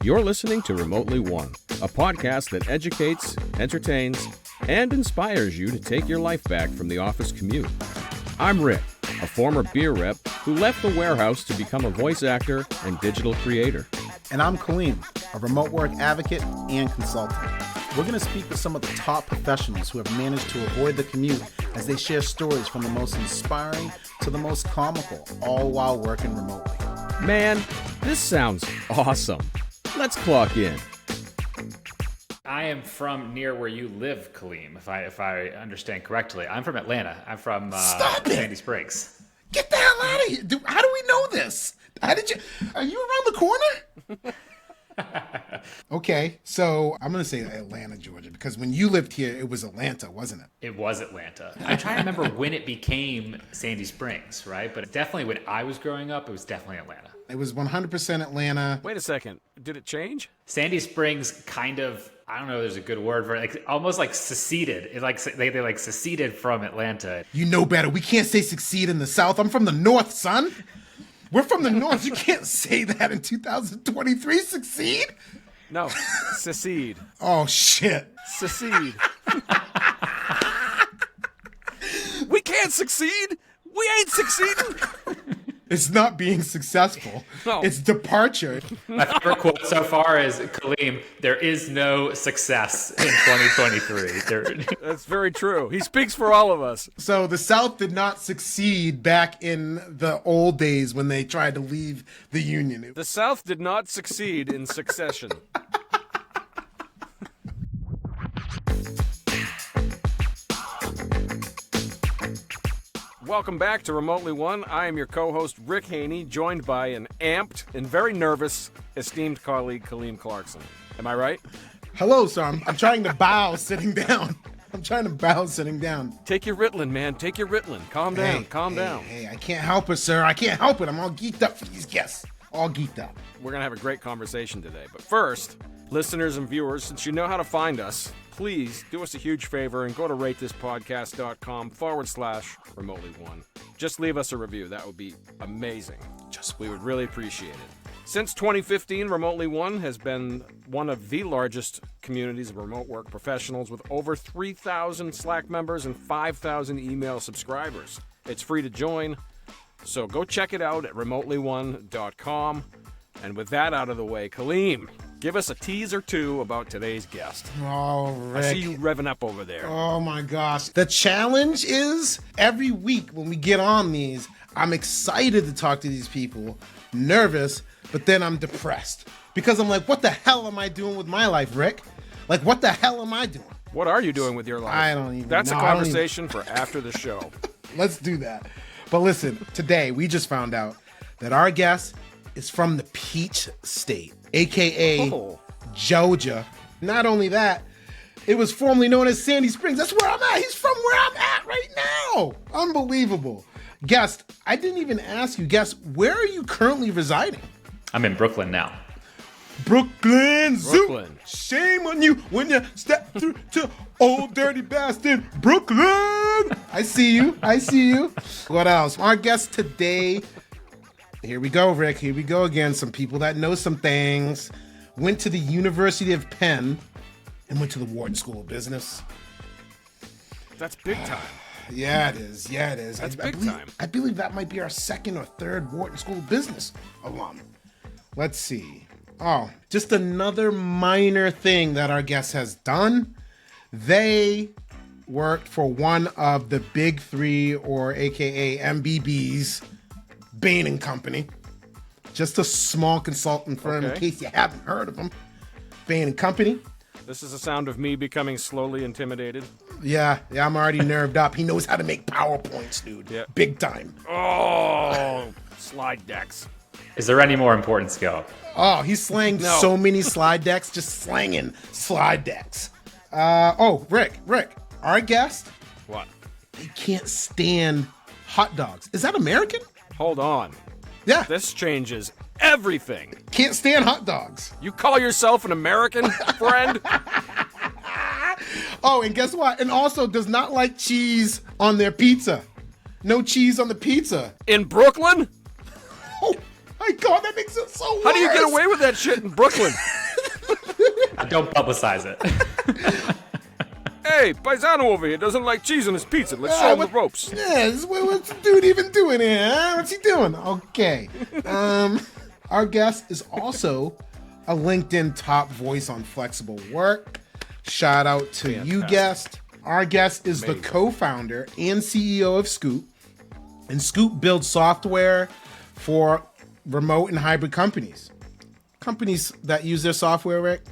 You're listening to Remotely One, a podcast that educates, entertains, and inspires you to take your life back from the office commute. I'm Rick, a former beer rep who left the warehouse to become a voice actor and digital creator. And I'm Kaleem, a remote work advocate and consultant. We're going to speak with some of the top professionals who have managed to avoid the commute as they share stories from the most inspiring to the most comical, all while working remotely. Man, this sounds awesome. Let's clock in. I am from near where you live, Kaleem, if I understand correctly. I'm from Atlanta. I'm from Sandy Springs. Get the hell out of here. Dude, how do we know this? Are you around the corner? Okay, so I'm going to say Atlanta, Georgia, because when you lived here, it was Atlanta, wasn't it? It was Atlanta. I'm trying to remember when it became Sandy Springs, right? But definitely when I was growing up, it was definitely Atlanta. It was 100% Atlanta. Wait a second. Did it change? Sandy Springs kind of, I don't know if there's a good word for it, like almost like seceded. It like they like seceded from Atlanta. You know better. We can't say succeed in the South. I'm from the North, son. We're from the North. You can't say that in 2023. Succeed? No, secede. Oh, shit. Secede. We can't succeed. We ain't succeeding. It's not being successful. No. It's departure. My favorite quote so far is, Kaleem, there is no success in 2023. That's very true. He speaks for all of us. So the South did not succeed back in the old days when they tried to leave the Union. The South did not succeed in succession. Welcome back to Remotely One. I am your co-host, Rick Haney, joined by an amped and very nervous esteemed colleague, Kaleem Clarkson. Am I right? Hello, sir. I'm trying to bow sitting down. Take your Ritalin, man. Take your Ritalin. Calm down. Calm down. Hey, I can't help it, sir. I can't help it. I'm all geeked up for these guests. All geeked up. We're going to have a great conversation today. But first, listeners and viewers, since you know how to find us, please do us a huge favor and go to ratethispodcast.com/remotely one. Just leave us a review. That would be amazing. We would really appreciate it. Since 2015, Remotely One has been one of the largest communities of remote work professionals with over 3,000 Slack members and 5,000 email subscribers. It's free to join, so go check it out at remotelyone.com. And with that out of the way, Kaleem, give us a tease or two about today's guest. Oh, Rick. I see you revving up over there. Oh, my gosh. The challenge is every week when we get on these, I'm excited to talk to these people, nervous, but then I'm depressed. Because I'm like, what the hell am I doing with my life, Rick? Like, what the hell am I doing? What are you doing with your life? I don't even That's know. a conversation for after the show. Let's do that. But listen, today we just found out that our guest is from the Peach State, a.k.a. Georgia. Not only that, it was formerly known as Sandy Springs. That's where I'm at. He's from where I'm at right now. Unbelievable. Guest, I didn't even ask you, guest, where are you currently residing? I'm in Brooklyn now. Brooklyn. Brooklyn. Shame on you when you step through to old dirty bastard Brooklyn. I see you. What else? Our guest today, here we go, Rick. Here we go again. Some people that know some things. Went to the University of Penn and went to the Wharton School of Business. That's big time. Yeah, it is. That's big time. I believe that might be our second or third Wharton School of Business alum. Let's see. Oh, just another minor thing that our guest has done. They worked for one of the big three, or AKA MBBs, Bain and Company. Just a small consultant firm, in case you haven't heard of them. Bain and Company. This is the sound of me becoming slowly intimidated. Yeah, I'm already nerved up. He knows how to make PowerPoints, dude. Yeah. Big time. Oh, slide decks. Is there any more important skill? Oh, he's slanged so many slide decks, just slanging slide decks. Rick, our guest, What? he can't stand hot dogs. Is that American? Hold on. Yeah, This changes everything. can't stand hot dogs. You call yourself an American, friend? Oh, and guess what? And also does not like cheese on their pizza. No cheese on the pizza. In Brooklyn? Oh, I my God, that makes it so worse. How do you get away with that shit in Brooklyn? Don't publicize it. Hey, Paisano over here doesn't like cheese on his pizza. Let's show him the ropes. Yeah, what's the dude even doing here? Huh? What's he doing? Okay. Our guest is also a LinkedIn top voice on flexible work. Shout out to you, guest. Our guest is the co-founder and CEO of Scoop. And Scoop builds software for remote and hybrid companies. Companies that use their software, Rick,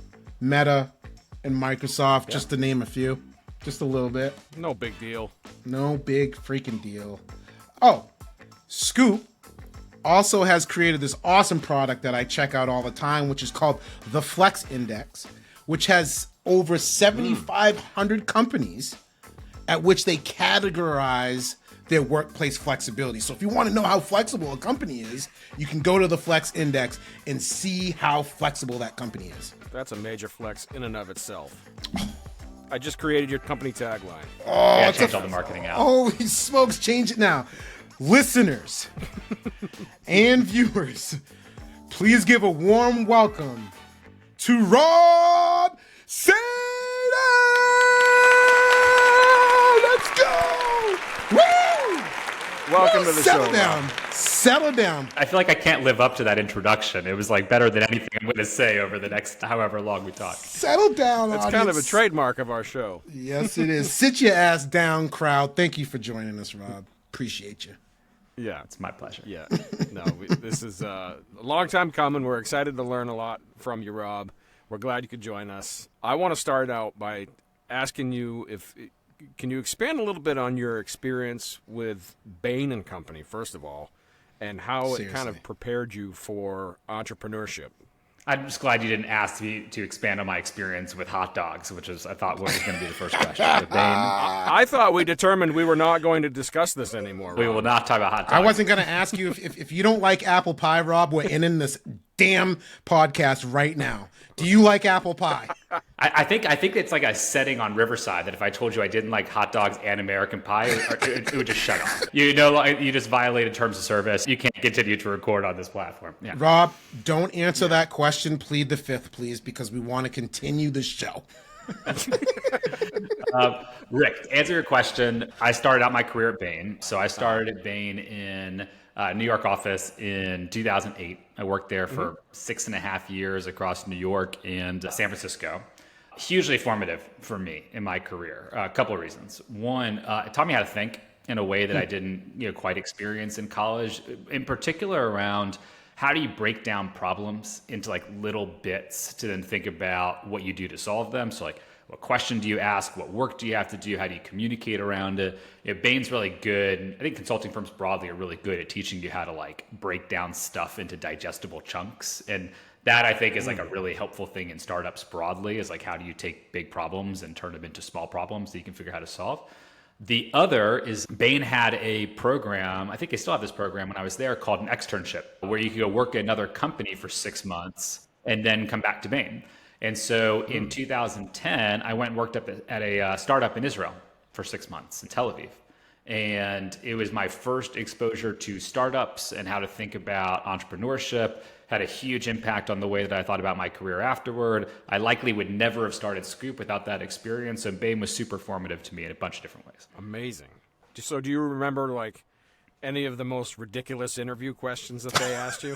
Meta and Microsoft, just to name a few. Just a little bit. No big deal. No big freaking deal. Oh, Scoop also has created this awesome product that I check out all the time, which is called the Flex Index, which has over 7,500 companies at which they categorize their workplace flexibility. So if you want to know how flexible a company is, you can go to the Flex Index and see how flexible that company is. That's a major flex in and of itself. I just created your company tagline. Oh, Yeah, change all the marketing out. Holy smokes, change it now. Listeners and viewers, please give a warm welcome to Rob Sadow! Let's go! Woo! Welcome to the Settle show. down. Rob. Settle down. I feel like I can't live up to that introduction. It was like better than anything I'm going to say over the next however long we talk. Settle down, It's audience. kind of a trademark of our show. Yes, it is. Sit your ass down, crowd. Thank you for joining us, Rob. Appreciate you. Yeah. It's my pleasure. Yeah. No, this is a long time coming. We're excited to learn a lot from you, Rob. We're glad you could join us. I want to start out by asking you can you expand a little bit on your experience with Bain and Company, first of all, and how it kind of prepared you for entrepreneurship? I'm just glad you didn't ask me to expand on my experience with hot dogs, which I thought was going to be the first question. With Bain, I thought we determined we were not going to discuss this anymore, Rob. we will not talk about hot dogs. I wasn't going to ask you if you don't like apple pie, Rob, we're ending this damn podcast right now. Do you like apple pie? I think it's like a setting on Riverside that if I told you I didn't like hot dogs and American pie, it would just shut off. You just violated terms of service. You can't continue to record on this platform. Yeah. Rob, don't answer that question. Plead the fifth, please, because we want to continue the show. Rick, to answer your question, I started out my career at Bain. So I started at Bain in New York office in 2008. I worked there for 6.5 years across New York and San Francisco. Hugely formative for me in my career. A couple of reasons. One, it taught me how to think in a way that I didn't quite experience in college, in particular around how do you break down problems into like little bits to then think about what you do to solve them. So like, what question do you ask? What work do you have to do? How do you communicate around it? Bain's really good. I think consulting firms broadly are really good at teaching you how to like break down stuff into digestible chunks. And that I think is like a really helpful thing in startups broadly, is like how do you take big problems and turn them into small problems that you can figure out how to solve. The other is Bain had a program, I think they still have this program when I was there, called an externship, where you could go work at another company for 6 months and then come back to Bain. And so in 2010, I went and worked up at a startup in Israel for 6 months in Tel Aviv. And it was my first exposure to startups and how to think about entrepreneurship. Had a huge impact on the way that I thought about my career afterward. I likely would never have started Scoop without that experience. And Bain was super formative to me in a bunch of different ways. Amazing. So do you remember like any of the most ridiculous interview questions that they asked you?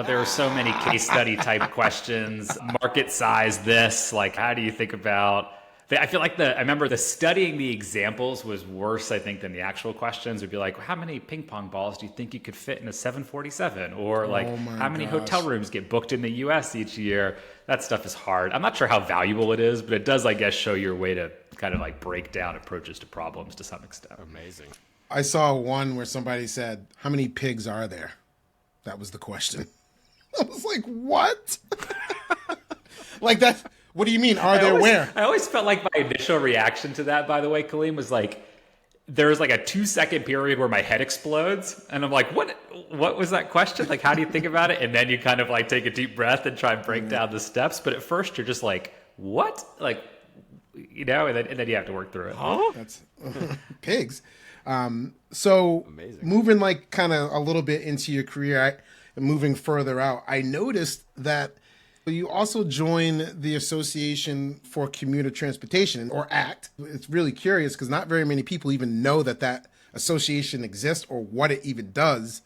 There are so many case study type questions. Market size this, like how do you think about... I feel like I remember the studying the examples was worse, I think, than the actual questions. Would be like, how many ping pong balls do you think you could fit in a 747? Or like, how many hotel rooms get booked in the US each year? That stuff is hard. I'm not sure how valuable it is, but it does, I guess, show your way to kind of like break down approaches to problems to some extent. Amazing. I saw one where somebody said, how many pigs are there? That was the question. I was like, what? Like that... What do you mean? Are there where? I always felt like my initial reaction to that, by the way, Kaleem, was like, there's like a 2-second period where my head explodes. And I'm like, what was that question? Like, how do you think about it? And then you kind of like take a deep breath and try and break down the steps. But at first you're just like, what? Like, and then you have to work through it. Huh? That's pigs. So Amazing. moving like kind of a little bit into your career, moving further out, I noticed that you also joined the Association for Commuter Transportation, or ACT. It's really curious because not very many people even know that that association exists or what it even does.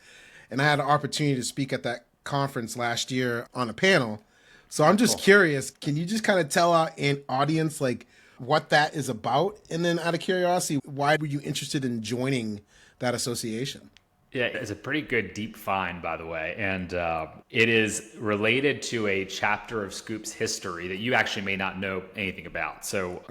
And I had an opportunity to speak at that conference last year on a panel. So I'm just curious, can you just kind of tell our audience like what that is about? And then out of curiosity, why were you interested in joining that association? Yeah, it's a pretty good deep find, by the way. And it is related to a chapter of Scoop's history that you actually may not know anything about. So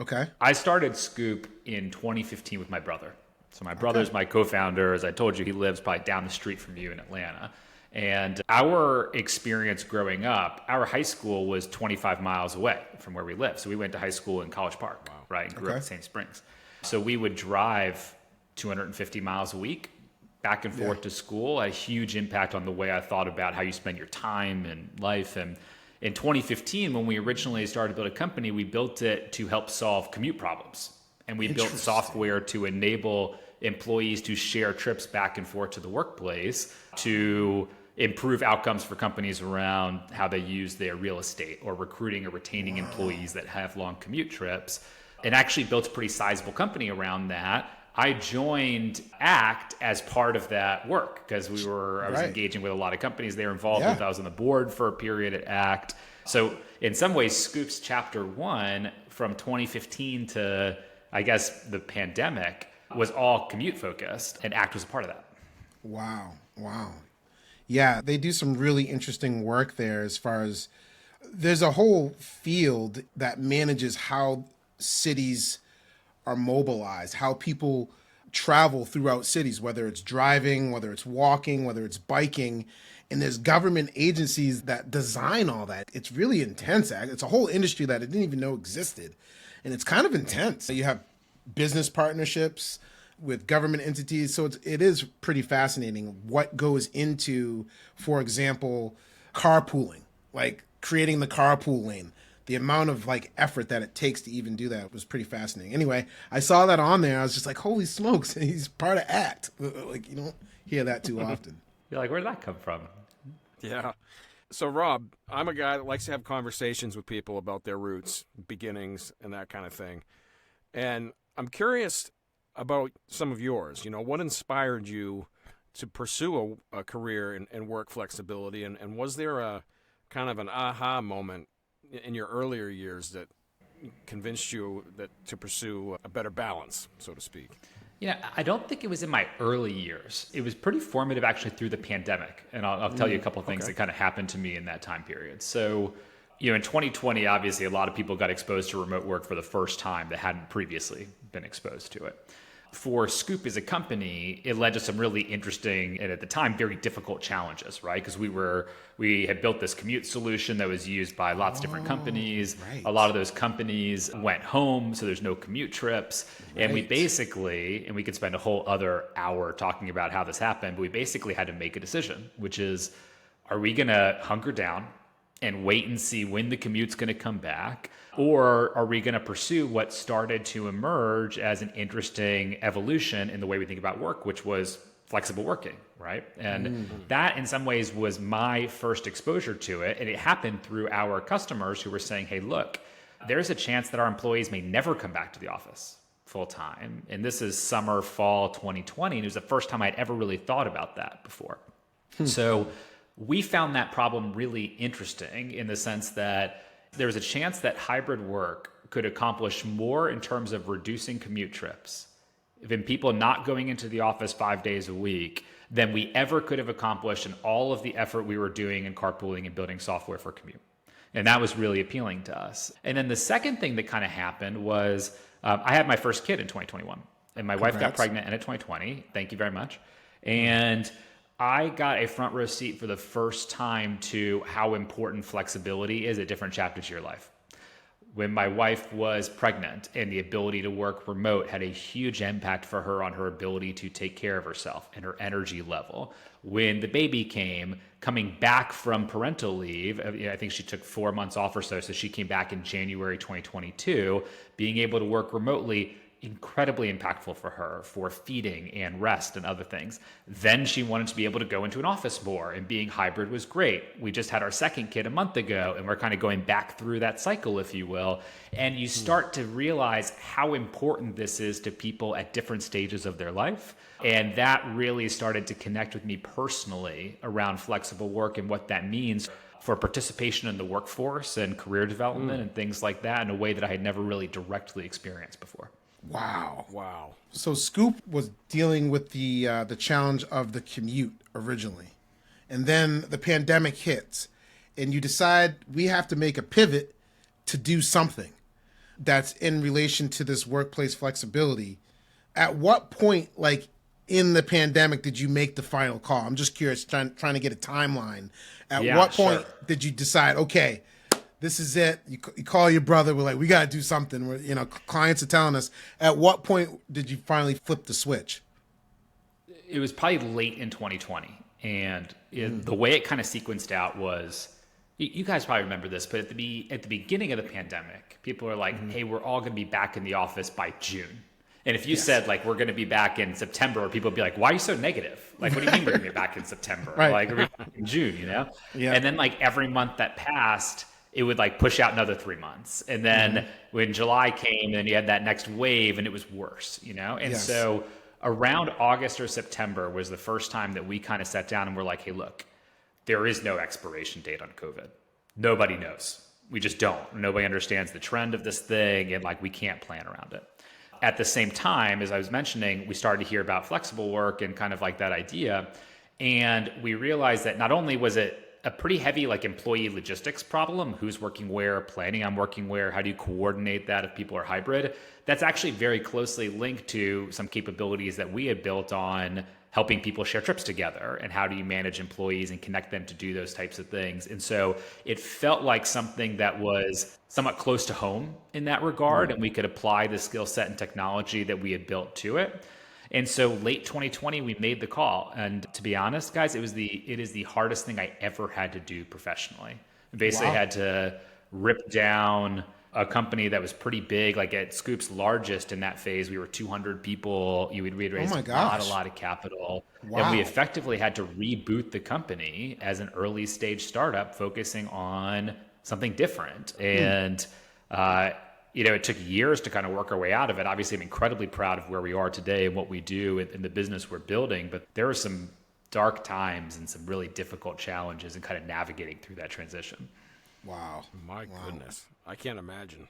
I started Scoop in 2015 with my brother. So my brother's my co-founder. As I told you, he lives probably down the street from you in Atlanta. And our experience growing up, our high school was 25 miles away from where we live. So we went to high school in College Park, right? And grew up in St. Springs. So we would drive 250 miles a week back and forth to school, a huge impact on the way I thought about how you spend your time and life. And in 2015, when we originally started to build a company, we built it to help solve commute problems. And we built software to enable employees to share trips back and forth to the workplace to improve outcomes for companies around how they use their real estate or recruiting or retaining employees that have long commute trips, and actually built a pretty sizable company around that. I joined ACT as part of that work because I was engaging with a lot of companies they were involved with. I was on the board for a period at ACT. So in some ways, Scoop's chapter 1 from 2015 to, I guess, the pandemic was all commute focused, and ACT was a part of that. Wow. Yeah, they do some really interesting work there as far as there's a whole field that manages how cities are mobilized, how people travel throughout cities, whether it's driving, whether it's walking, whether it's biking. And there's government agencies that design all that. It's really intense. It's a whole industry that I didn't even know existed. And it's kind of intense. You have business partnerships with government entities. So it is pretty fascinating what goes into, for example, carpooling, like creating the carpool lane. The amount of like effort that it takes to even do that was pretty fascinating. Anyway, I saw that on there. I was just like, holy smokes, he's part of ACT. Like, you don't hear that too often. You're like, where did that come from? Yeah. So, Rob, I'm a guy that likes to have conversations with people about their roots, beginnings, and that kind of thing. And I'm curious about some of yours. You know, what inspired you to pursue a career in work flexibility? And was there a kind of an aha moment in your earlier years that convinced you that to pursue a better balance, so to speak? Yeah, I don't think it was in my early years. It was pretty formative actually through the pandemic. And I'll tell you a couple of things that kind of happened to me in that time period. So, you know, in 2020, obviously a lot of people got exposed to remote work for the first time that hadn't previously been exposed to it. For Scoop as a company, it led to some really interesting and at the time very difficult challenges, right? Because we had built this commute solution that was used by lots of different companies. Right. A lot of those companies went home, so there's no commute trips. Right. And we basically, and we could spend a whole other hour talking about how this happened, but we basically had to make a decision, which is, are we going to hunker down and wait and see when the commute's going to come back? Or are we going to pursue what started to emerge as an interesting evolution in the way we think about work, which was flexible working, right? And that in some ways was my first exposure to it. And it happened through our customers who were saying, hey, look, there's a chance that our employees may never come back to the office full time. And this is summer, fall 2020. And it was the first time I'd ever really thought about that before. So we found that problem really interesting in the sense that there was a chance that hybrid work could accomplish more in terms of reducing commute trips than people not going into the office 5 days a week than we ever could have accomplished in all of the effort we were doing in carpooling and building software for commute. And that was really appealing to us. And then the second thing that kind of happened was I had my first kid in 2021 and my wife got pregnant in 2020. Thank you very much. And I got a front row seat for the first time to how important flexibility is at different chapters of your life. When my wife was pregnant and the ability to work remote had a huge impact for her on her ability to take care of herself and her energy level. When the baby came, coming back from parental leave, I think she took 4 months off or so she came back in January 2022, being able to work remotely incredibly impactful for her for feeding and rest and other things. Then she wanted to be able to go into an office more, and being hybrid was great. We just had our second kid a month ago, and we're kind of going back through that cycle, if you will. And you start to realize how important this is to people at different stages of their life. And that really started to connect with me personally around flexible work and what that means for participation in the workforce and career development and things like that in a way that I had never really directly experienced before. Wow. So Scoop was dealing with the challenge of the commute originally. And then the pandemic hits and you decide we have to make a pivot to do something that's in relation to this workplace flexibility. At what point, like in the pandemic, did you make the final call? I'm just curious, trying to get a timeline. At what point did you decide, okay, this is it? You call your brother. We're like, we got to do something. We're, clients are telling us. At what point did you finally flip the switch? It was probably late in 2020. And the way it kind of sequenced out was, you guys probably remember this, but at the beginning of the pandemic, people were like, hey, we're all going to be back in the office by June. And if you said, like, we're going to be back in September, people would be like, why are you so negative? Like, what do you mean we're going to be back in September? Right. Like, we're back in June, Yeah. And then, like, every month that passed, it would, like, push out another 3 months. And then when July came, then you had that next wave, and it was worse, And so around August or September was the first time that we kind of sat down and were like, hey, look, there is no expiration date on COVID. Nobody knows. We just don't. Nobody understands the trend of this thing, and, like, we can't plan around it. At the same time, as I was mentioning, we started to hear about flexible work and kind of like that idea. And we realized that not only was it a pretty heavy like employee logistics problem, who's working where, planning on working where, how do you coordinate that if people are hybrid? That's actually very closely linked to some capabilities that we had built on helping people share trips together, and how do you manage employees and connect them to do those types of things. And so it felt like something that was somewhat close to home in that regard, and we could apply the skill set and technology that we had built to it. And so late 2020, we made the call. And to be honest, guys, it is the hardest thing I ever had to do professionally. I basically had to rip down a company that was pretty big, like at Scoop's largest in that phase, we were 200 people. We had raised a lot of capital. Wow. And we effectively had to reboot the company as an early stage startup focusing on something different. And, it took years to kind of work our way out of it. Obviously, I'm incredibly proud of where we are today and what we do in the business we're building, but there were some dark times and some really difficult challenges in kind of navigating through that transition. Wow. My goodness. I can't imagine.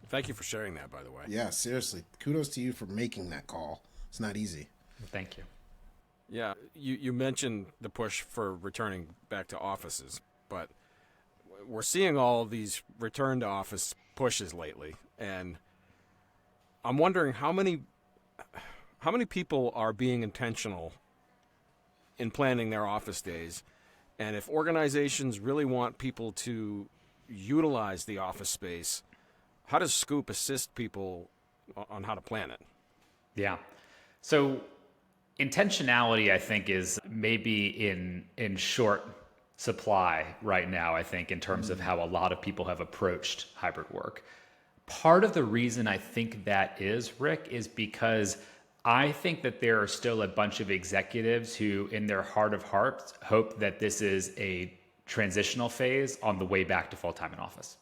Thank you for sharing that, by the way. Yeah, seriously. Kudos to you for making that call. It's not easy. Thank you. Yeah, you mentioned the push for returning back to offices, but we're seeing all these return to office pushes lately, and I'm wondering how many people are being intentional in planning their office days, and if organizations really want people to utilize the office space, how does Scoop assist people on how to plan it? Yeah. So intentionality, I think, is maybe in short supply right now, I think, in terms of how a lot of people have approached hybrid work. Part of the reason I think that is, Rick, is because I think that there are still a bunch of executives who, in their heart of hearts, hope that this is a transitional phase on the way back to full-time in office.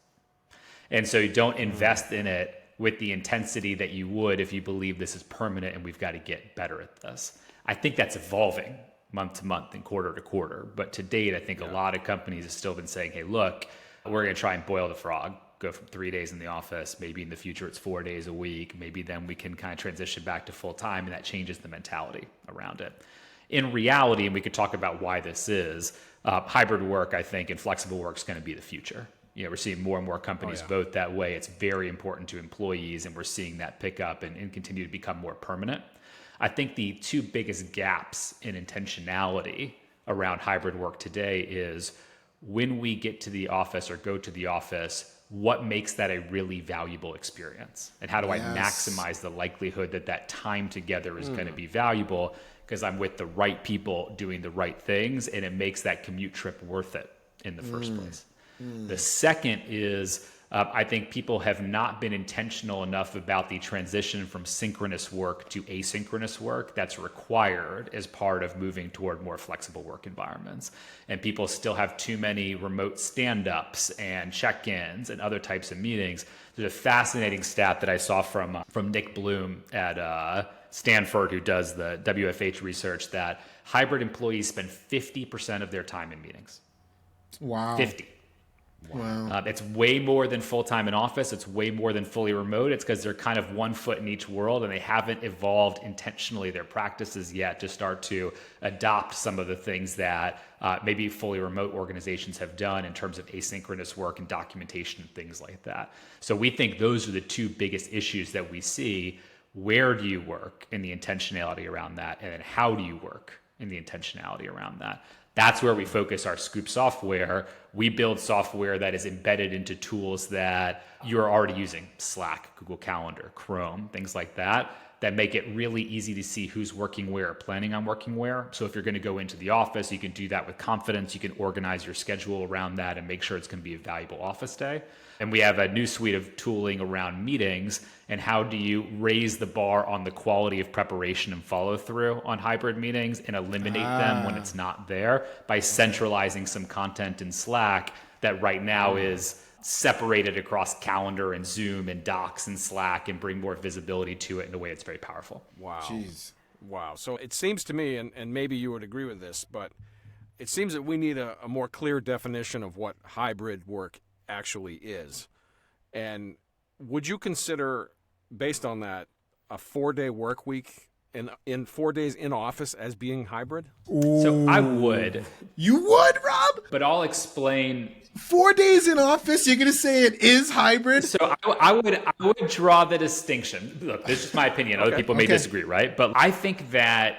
And so you don't invest in it with the intensity that you would if you believe this is permanent and we've got to get better at this. I think that's evolving month to month and quarter to quarter. But to date, I think a lot of companies have still been saying, hey, look, we're going to try and boil the frog, go from 3 days in the office. Maybe in the future, it's 4 days a week. Maybe then we can kind of transition back to full time, and that changes the mentality around it. In reality, and we could talk about why this is, hybrid work, I think, and flexible work is going to be the future. We're seeing more and more companies vote that way. It's very important to employees, and we're seeing that pick up and continue to become more permanent. I think the two biggest gaps in intentionality around hybrid work today is when we get to the office or go to the office, what makes that a really valuable experience? And how do I maximize the likelihood that that time together is going to be valuable because I'm with the right people doing the right things, and it makes that commute trip worth it in the first place. The second is I think people have not been intentional enough about the transition from synchronous work to asynchronous work that's required as part of moving toward more flexible work environments. And people still have too many remote stand-ups and check-ins and other types of meetings. There's a fascinating stat that I saw from Nick Bloom at Stanford, who does the WFH research, that hybrid employees spend 50% of their time in meetings. Wow. 50. Wow. It's way more than full-time in office. It's way more than fully remote. It's because they're kind of one foot in each world, and they haven't evolved intentionally their practices yet to start to adopt some of the things that maybe fully remote organizations have done in terms of asynchronous work and documentation and things like that. So we think those are the two biggest issues that we see. Where do you work in the intentionality around that? And then how do you work in the intentionality around that? That's where we focus our Scoop software. We build software that is embedded into tools that you're already using, Slack, Google Calendar, Chrome, things like that, that make it really easy to see who's working where or planning on working where. So if you're going to go into the office, you can do that with confidence. You can organize your schedule around that and make sure it's going to be a valuable office day. And we have a new suite of tooling around meetings and how do you raise the bar on the quality of preparation and follow through on hybrid meetings and eliminate them when it's not there by centralizing some content in Slack that right now is separated across Calendar and Zoom and Docs and Slack, and bring more visibility to it in a way that's very powerful. Wow. Jeez. Wow. So it seems to me, and maybe you would agree with this, but it seems that we need a more clear definition of what hybrid work actually is. And would you consider, based on that, a 4-day work week in 4 days in office as being hybrid? So I would. You would, Rob? But I'll explain. 4 days in office, you're going to say it is hybrid? So I would draw the distinction. Look, this is my opinion. Other people may disagree, right? But I think that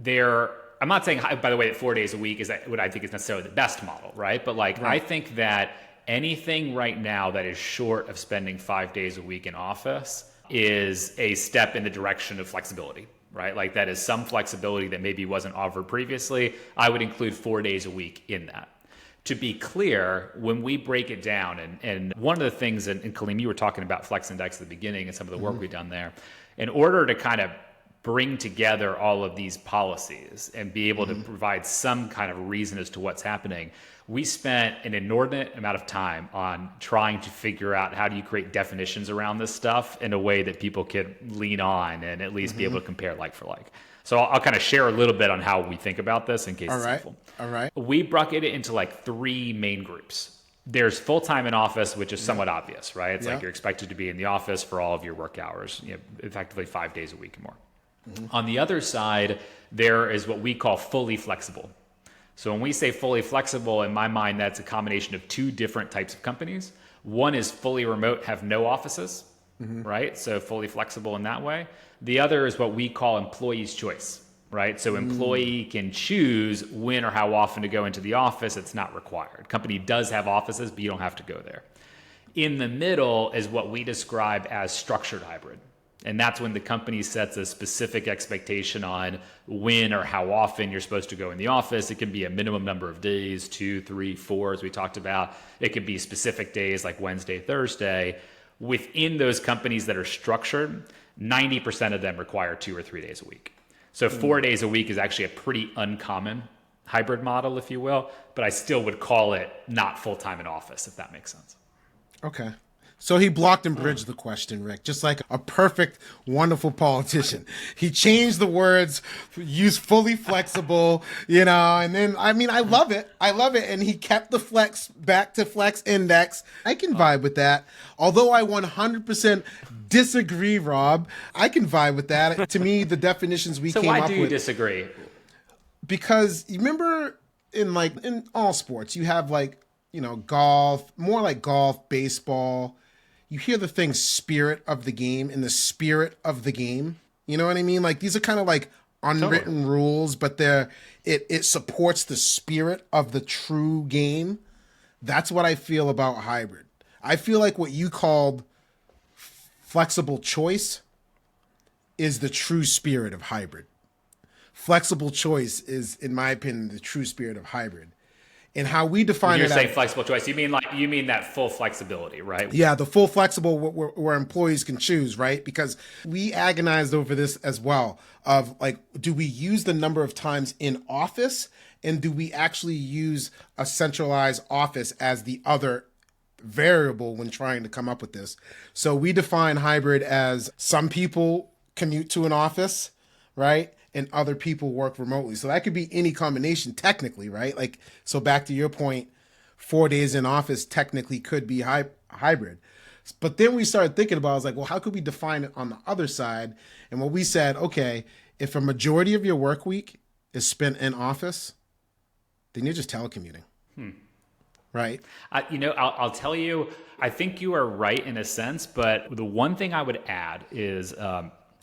I'm not saying, by the way, that 4 days a week is what I think is necessarily the best model, right? But I think that anything right now that is short of spending 5 days a week in office is a step in the direction of flexibility, right? Like that is some flexibility that maybe wasn't offered previously. I would include 4 days a week in that. To be clear, when we break it down, and one of the things, and Kaleem, you were talking about Flex Index at the beginning and some of the work we've done there, in order to kind of bring together all of these policies and be able to provide some kind of reason as to what's happening, we spent an inordinate amount of time on trying to figure out how do you create definitions around this stuff in a way that people could lean on and at least be able to compare like for like. So I'll kind of share a little bit on how we think about this in case it's helpful. All right. We bucket it into like 3 main groups. There's full-time in office, which is somewhat obvious, right? It's like you're expected to be in the office for all of your work hours, effectively 5 days a week and more. On the other side, there is what we call fully flexible. So when we say fully flexible, in my mind, that's a combination of 2 different types of companies. One is fully remote, have no offices, right? So fully flexible in that way. The other is what we call employee's choice, right? So employee can choose when or how often to go into the office. It's not required. Company does have offices, but you don't have to go there. In the middle is what we describe as structured hybrid. And that's when the company sets a specific expectation on when or how often you're supposed to go in the office. It can be a minimum number of days, 2, 3, 4, as we talked about. It could be specific days like Wednesday, Thursday. Within those companies that are structured, 90% of them require 2 or 3 days a week. So 4 days a week is actually a pretty uncommon hybrid model, if you will, but I still would call it not full-time in office, if that makes sense. Okay. So he blocked and bridged the question, Rick, just like a perfect, wonderful politician. He changed the words, used fully flexible, and then, I love it. And he kept the flex back to Flex Index. I can vibe with that. Although I 100% disagree, Rob, I can vibe with that. To me, the definitions we came up with. So why do you disagree? Because you remember in all sports, you have golf, more like golf, baseball. You hear the thing spirit of the game in the spirit of the game. You know what I mean? Like these are kind of like unwritten rules, but it supports the spirit of the true game. That's what I feel about hybrid. I feel like what you called flexible choice is the true spirit of hybrid. Flexible choice is, in my opinion, the true spirit of hybrid. And how we define When you're it saying as, flexible choice, you mean that full flexibility, right? yeah, the full flexible where employees can choose, right? Because we agonized over this as well of like, do we use the number of times in office, and do we actually use a centralized office as the other variable when trying to come up with this? So we define hybrid as some people commute to an office, right? And other people work remotely. So that could be any combination technically, right? Like, so back to your point, 4 days in office technically could be hybrid. But then we started thinking about, I was like, well, how could we define it on the other side? And what we said, okay, if a majority of your work week is spent in office, then you're just telecommuting. Right? I'll tell you, I think you are right in a sense, but the one thing I would add is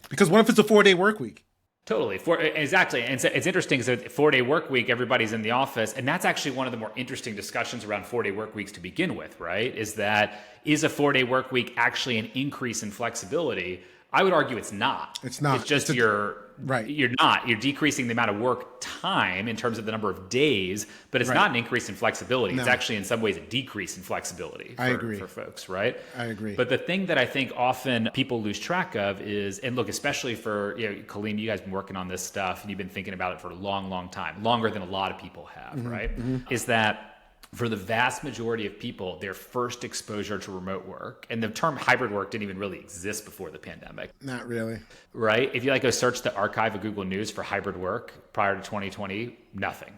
because what if it's a 4-day work week? Totally. Exactly. And it's interesting because 4-day work week, everybody's in the office. And that's actually one of the more interesting discussions around 4-day work weeks to begin with, right? Is a 4-day work week actually an increase in flexibility? I would argue it's not. It's not. It's just right. You're decreasing the amount of work time in terms of the number of days, but it's not an increase in flexibility. No. It's actually in some ways a decrease in flexibility for folks, right? I agree. But the thing that I think often people lose track of is, and look, especially for, Kaleem, you guys have been working on this stuff and you've been thinking about it for a long, long time, longer than a lot of people have, right? Mm-hmm. Is that for the vast majority of people, their first exposure to remote work, and the term hybrid work didn't even really exist before the pandemic. Not really. Right? If you go search the archive of Google News for hybrid work prior to 2020, nothing.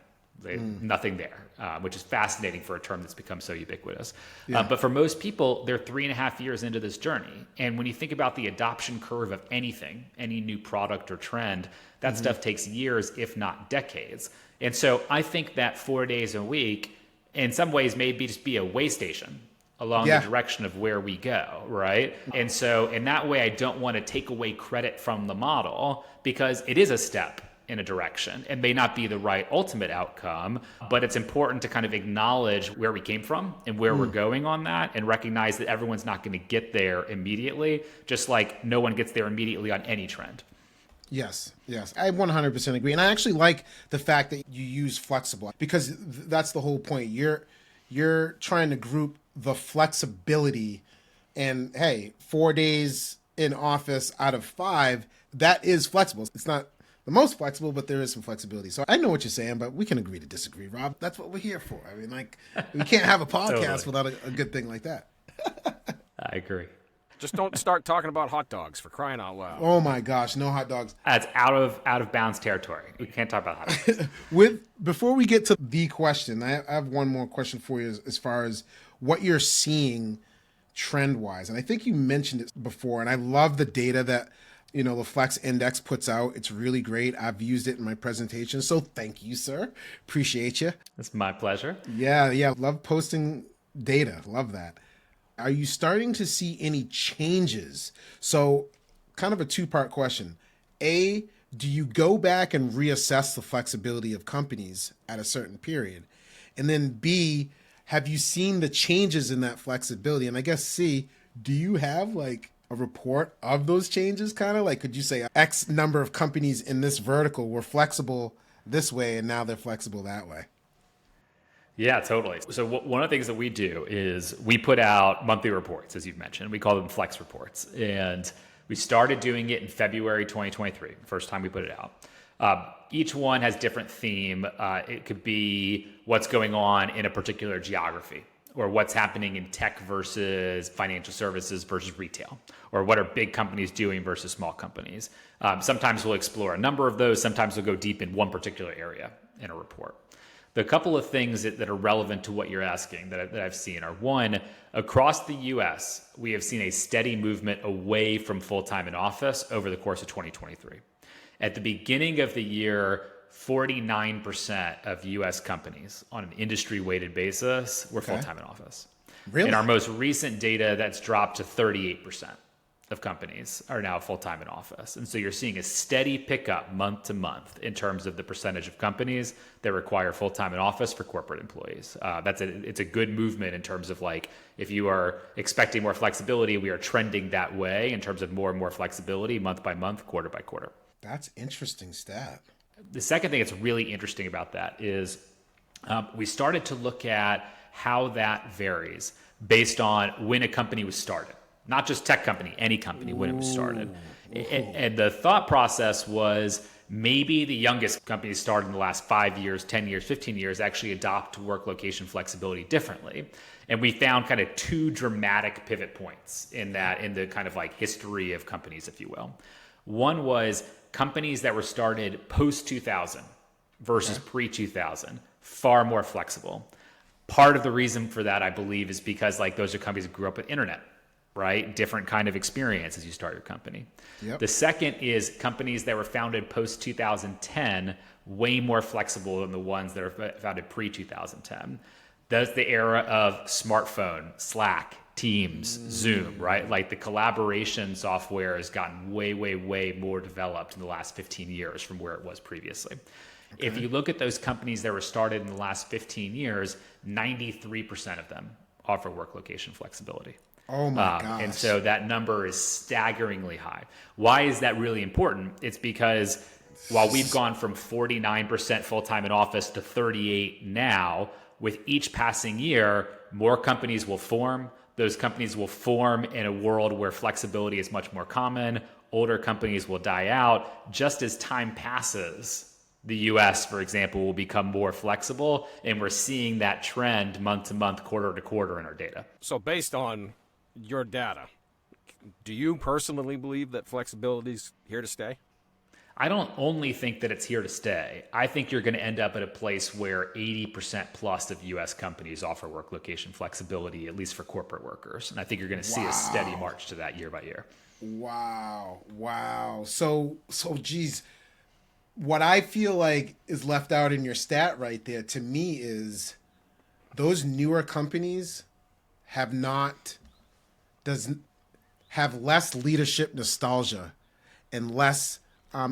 Nothing there, which is fascinating for a term that's become so ubiquitous. Yeah. But for most people, they're 3.5 years into this journey. And when you think about the adoption curve of anything, any new product or trend, that stuff takes years, if not decades. And so I think that 4 days a week, in some ways, maybe just be a way station along the direction of where we go, right? And so in that way, I don't want to take away credit from the model because it is a step in a direction. It may not be the right ultimate outcome, but it's important to kind of acknowledge where we came from and where we're going on that and recognize that everyone's not going to get there immediately, just like no one gets there immediately on any trend. Yes, I 100% agree. And I actually like the fact that you use flexible because that's the whole point. You're trying to group the flexibility and, hey, 4 days in office out of 5, that is flexible. It's not the most flexible, but there is some flexibility. So I know what you're saying, but we can agree to disagree, Rob. That's what we're here for. I mean, we can't have a podcast without a good thing like that. I agree. Just don't start talking about hot dogs, for crying out loud. Oh my gosh, no hot dogs. That's out of bounds territory. We can't talk about hot dogs. Before we get to the question, I have one more question for you as far as what you're seeing trend-wise. And I think you mentioned it before, and I love the data that the Flex Index puts out. It's really great. I've used it in my presentation, so thank you, sir. Appreciate you. It's my pleasure. Yeah. Love posting data. Love that. Are you starting to see any changes? So kind of a two-part question. A, do you go back and reassess the flexibility of companies at a certain period? And then B, have you seen the changes in that flexibility? And I guess C, do you have a report of those changes? Kind of could you say X number of companies in this vertical were flexible this way and now they're flexible that way? Yeah, totally. So one of the things that we do is we put out monthly reports, as you've mentioned. We call them flex reports. And we started doing it in February 2023, first time we put it out. Each one has different theme. It could be what's going on in a particular geography, or what's happening in tech versus financial services versus retail, or what are big companies doing versus small companies. Sometimes we'll explore a number of those. Sometimes we'll go deep in one particular area in a report. The couple of things that are relevant to what you're asking that I've seen are, one, across the US, we have seen a steady movement away from full-time in office over the course of 2023. At the beginning of the year, 49% of US companies on an industry-weighted basis were full-time in office. Really? In our most recent data, that's dropped to 38% of companies are now full-time in office. And so you're seeing a steady pickup month to month in terms of the percentage of companies that require full-time in office for corporate employees. It's a good movement in terms of if you are expecting more flexibility, we are trending that way in terms of more and more flexibility month by month, quarter by quarter. That's interesting stat. The second thing that's really interesting about that is we started to look at how that varies based on when a company was started, not just tech company, any company when it was started. And the thought process was maybe the youngest companies started in the last 5 years, 10 years, 15 years actually adopt work location flexibility differently. And we found kind of two dramatic pivot points in the kind of like history of companies, if you will. One was companies that were started post 2000 versus pre 2000, far more flexible. Part of the reason for that, I believe, is because like those are companies that grew up with internet, right? Different kind of experience as you start your company. Yep. The second is companies that were founded post 2010, way more flexible than the ones that are founded pre 2010. That's the era of smartphone, Slack, Teams, Zoom, right? Like the collaboration software has gotten way, way, way more developed in the last 15 years from where it was previously. Okay. If you look at those companies that were started in the last 15 years, 93% of them offer work location flexibility. Oh my gosh. And so that number is staggeringly high. Why is that really important? It's because while we've gone from 49% full-time in office to 38 now, with each passing year, more companies will form. Those companies will form in a world where flexibility is much more common. Older companies will die out. Just as time passes, the US, for example, will become more flexible. And we're seeing that trend month to month, quarter to quarter in our data. So based on your data, do you personally believe that flexibility is here to stay? I don't only think that it's here to stay. I think you're going to end up at a place where 80% plus of US companies offer work location flexibility, at least for corporate workers. And I think you're going to see a steady march to that year by year. Wow. So geez, what I feel like is left out in your stat right there to me is those newer companies have less leadership nostalgia and less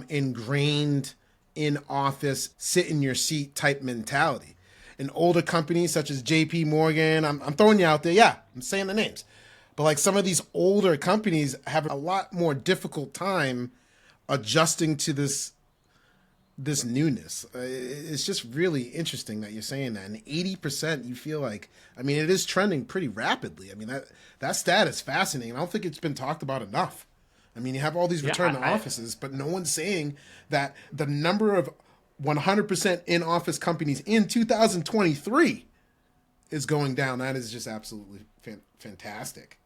ingrained in office, sit in your seat type mentality. And older companies such as JP Morgan, I'm throwing you out there. Yeah, I'm saying the names. But like some of these older companies have a lot more difficult time adjusting to this newness. It's just really interesting that you're saying that. And 80%, you feel like, I mean, it is trending pretty rapidly. I mean, that stat is fascinating. I don't think it's been talked about enough. I mean, you have all these return to offices, but no one's saying that the number of 100% in-office companies in 2023 is going down. That is just absolutely fantastic.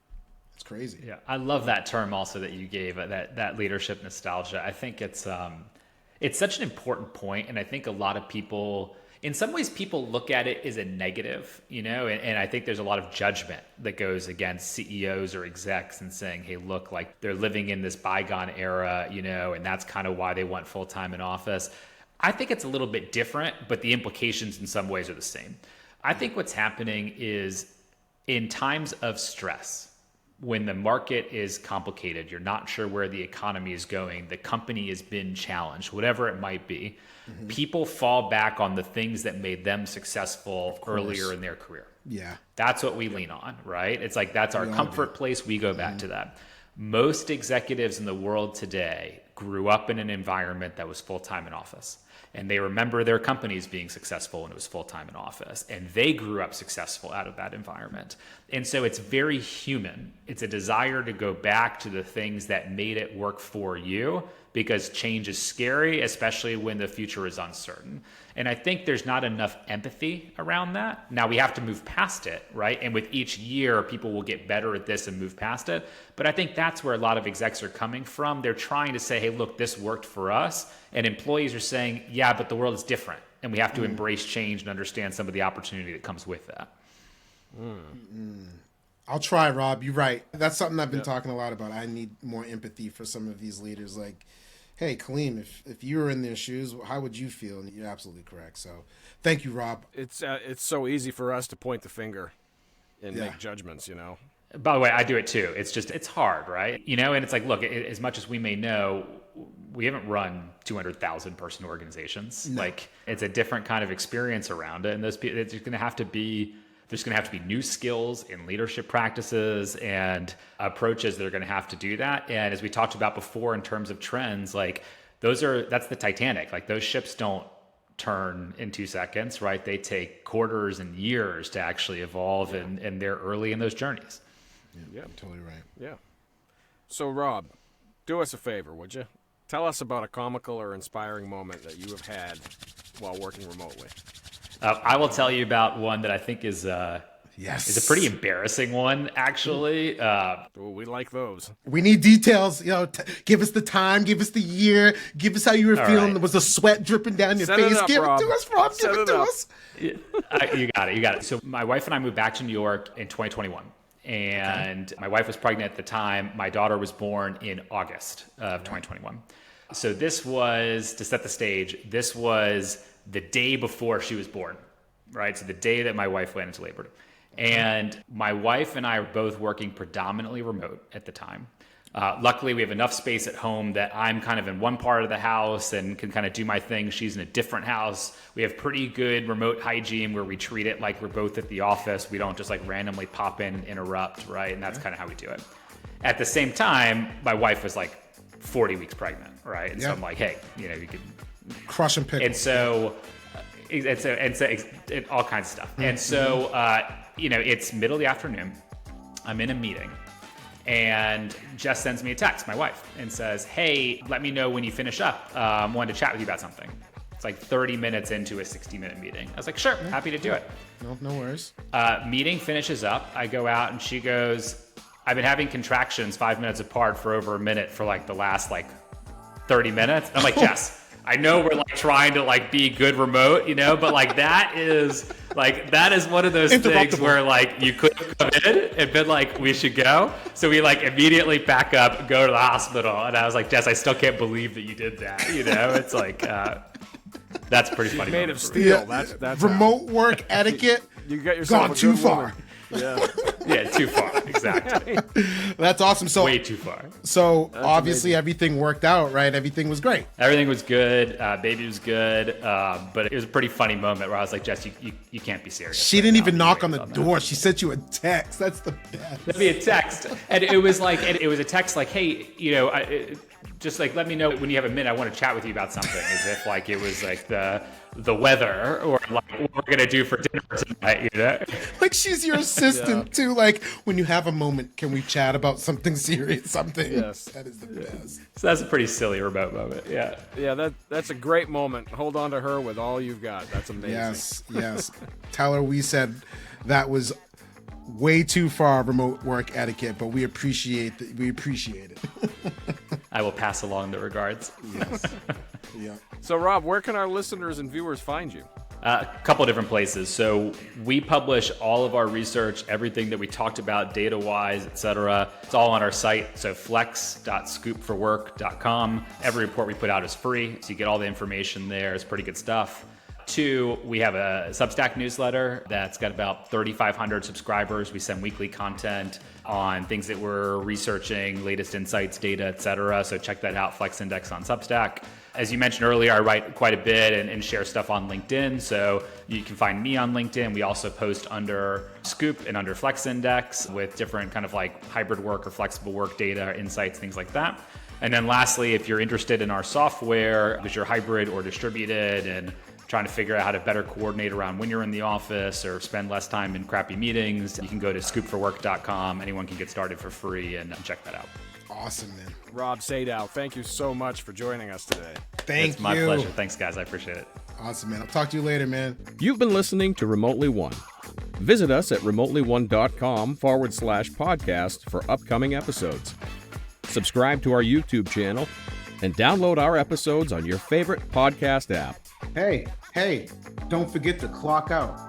It's crazy. Yeah, I love that term also that you gave, that leadership nostalgia. I think it's such an important point, and I think a lot of people, in some ways, people look at it as a negative, and I think there's a lot of judgment that goes against CEOs or execs and saying, hey, look, like they're living in this bygone era, and that's kind of why they want full-time in office. I think it's a little bit different, but the implications in some ways are the same. I think what's happening is in times of stress, when the market is complicated, you're not sure where the economy is going, the company has been challenged, whatever it might be, people fall back on the things that made them successful earlier in their career. Yeah. That's what we lean on, right? It's like that's our comfort place. We go back to that. Most executives in the world today grew up in an environment that was full-time in office. And they remember their companies being successful when it was full-time in office. And they grew up successful out of that environment. And so it's very human. It's a desire to go back to the things that made it work for you, because change is scary, especially when the future is uncertain. And I think there's not enough empathy around that. Now we have to move past it, right? And with each year, people will get better at this and move past it. But I think that's where a lot of execs are coming from. They're trying to say, hey, look, this worked for us. And employees are saying, yeah, but the world is different. And we have to embrace change and understand some of the opportunity that comes with that. I'll try, Rob. You're right. That's something I've been talking a lot about. I need more empathy for some of these leaders. Like, hey, Kaleem, if you were in their shoes, how would you feel? And you're absolutely correct. So thank you, Rob. It's so easy for us to point the finger and make judgments, By the way, I do it too. It's hard, right? And it's like, look, as much as we may know, we haven't run 200,000 person organizations. No. Like, it's a different kind of experience around it. And there's going to have to be new skills in leadership practices and approaches that are going to have to do that. And as we talked about before, in terms of trends, like that's the Titanic. Like those ships don't turn in 2 seconds, right? They take quarters and years to actually evolve, and they're early in those journeys. Yeah, totally right. Yeah. So, Rob, do us a favor, would you? Tell us about a comical or inspiring moment that you have had while working remotely. I will tell you about one that I think is Yes. it's a pretty embarrassing one, actually. We like those. We need details. Give us the time. Give us the year. Give us how you were feeling. right. Was the sweat dripping down your Set face? it up, Give Rob. it to us, Rob. Set Give it it to up. us. You got it. So my wife and I moved back to New York in 2021. And my wife was pregnant at the time. My daughter was born in August of 2021. So this was, to set the stage, this was the day before she was born, right? So the day that my wife went into labor. And my wife and I are both working predominantly remote at the time. Luckily, we have enough space at home that I'm kind of in one part of the house and can kind of do my thing. She's in a different house. We have pretty good remote hygiene where we treat it like we're both at the office. We don't just like randomly pop in and interrupt, right? And that's kind of how we do it. At the same time, my wife was like 40 weeks pregnant, right? And so I'm like, hey, you can Crush and pick. and so all kinds of stuff. And so, it's middle of the afternoon. I'm in a meeting, and Jess sends me a text, my wife, and says, hey, let me know when you finish up. Wanted to chat with you about something. It's like 30 minutes into a 60-minute meeting. I was like, sure, happy to do it. No worries. Meeting finishes up. I go out, and she goes, I've been having contractions 5 minutes apart for over a minute for like the last 30 minutes. I'm like, Jess, I know we're trying to be good remote, but that is one of those things where you could come in and been we should go. So we immediately pack up, go to the hospital. And I was like, Jess, I still can't believe that you did that. It's that's pretty funny. Made of steel. Yeah, That's remote work etiquette. You got yourself gone a too good far. woman. Yeah. Yeah, too far. Exactly. That's awesome. So Way too far. So obviously everything worked out, right? Everything was great. Everything was good. Baby was good. But it was a pretty funny moment where I was like, Jess, you can't be serious. She didn't even knock on the door. She sent you a text. That's the best. Sent me a text. And it was a text hey, just let me know when you have a minute. I want to chat with you about something. As if it was the weather or what we're going to do for dinner tonight, She's your assistant too. When you have a moment, can we chat about something serious? Something. Yes. That is the best. So that's a pretty silly remote moment. Yeah. Yeah, that's a great moment. Hold on to her with all you've got. That's amazing. Yes. Tell her we said that was way too far remote work etiquette, but we appreciate it. I will pass along the regards. Yes. Yeah. So, Rob, where can our listeners and viewers find you? A couple of different places. So we publish all of our research, everything that we talked about data-wise, et cetera. It's all on our site. So flex.scoopforwork.com. Every report we put out is free. So you get all the information there. It's pretty good stuff. 2, we have a Substack newsletter that's got about 3,500 subscribers. We send weekly content on things that we're researching, latest insights, data, et cetera. So check that out, Flex Index on Substack. As you mentioned earlier, I write quite a bit and share stuff on LinkedIn. So you can find me on LinkedIn. We also post under Scoop and under Flex Index with different kind of hybrid work or flexible work data, insights, things like that. And then lastly, if you're interested in our software, because you're hybrid or distributed and trying to figure out how to better coordinate around when you're in the office or spend less time in crappy meetings, you can go to scoopforwork.com. Anyone can get started for free and check that out. Awesome, man. Rob Sadow, thank you so much for joining us today. Thank you. My pleasure. Thanks, guys. I appreciate it. Awesome, man. I'll talk to you later, man. You've been listening to Remotely One. Visit us at remotelyone.com/podcast for upcoming episodes. Subscribe to our YouTube channel and download our episodes on your favorite podcast app. Hey, don't forget to clock out.